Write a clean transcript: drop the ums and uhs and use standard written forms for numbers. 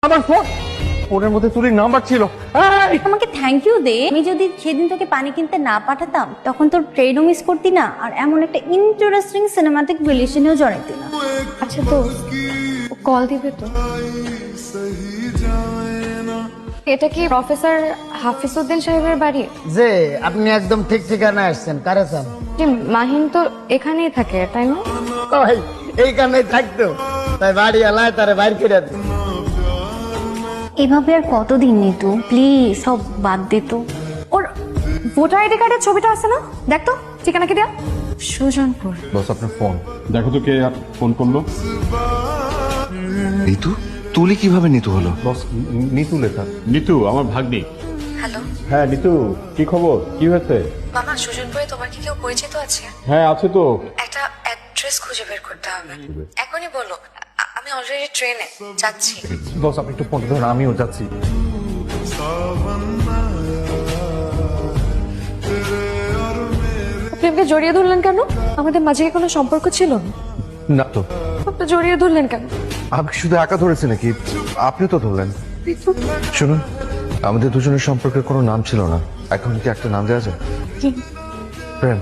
আমার ফোনের মধ্যে তুলির নাম্বার ছিল। আমাকে থ্যাংক ইউ দে। আমি যদি সেদিন তোকে পানি কিনতে না পাঠাতাম তখন তোর ট্রেনও মিস করতি না, আর এমন একটা ইন্টারেস্টিং সিনেমাটিক রিলেশনেও জড়াইতি না। আচ্ছা তো কল দিবে তো? এটা কি প্রফেসর হাফিজউদ্দিন সাহেবের বাড়ি? যে আপনি একদম ঠিক ঠিকানা আসছেন। কারে চান? যে মাহিন তো এখানেই থাকে, তাই না? ওই এইখানেই থাকতো, তাই বাড়ি আলায় তারে বাইর করে দিন। এভাবে আর কতদিন নিতু, প্লিজ সব বাদ দে তো। ওর ভোটার আইডি কার্ডের ছবিটা আছে না? দেখ তো ঠিকানা কি দেয়া। সুজনপুর। বস আপনার ফোন। দেখো তো কে ফোন করলো। নিতু? তুলি কিভাবে নিতু হলো? বস নিতু লেখা। নিতু আমার ভাগ্নি। হ্যালো হ্যাঁ নিতু, কি খবর, কি হয়েছে? মামা, সুজনপুরে তোমার কি কেউ পরিচিত আছে? হ্যাঁ আছে তো। একটা অ্যাড্রেস খুঁজে বের করতে হবে, এখনই বলো। আমি অলরেডি ট্রেনে যাচ্ছি। বস আপনি একটু ফোনটা ধরুন, আমিও যাচ্ছি। আপনি আমাকে জড়িয়ে ধরলেন কেন? আমাদের মাঝে কি কোনো সম্পর্ক ছিল? না তো। আপনি জড়িয়ে ধরলেন কেন? আমি শুধু একা ধরেছি নাকি? আপনি তো ধরলেন। শুনুন, আমাদের দুজনের সম্পর্কে কোনো নাম ছিল না, এখন কি একটা নাম দেওয়া যায়? কি? প্রেম।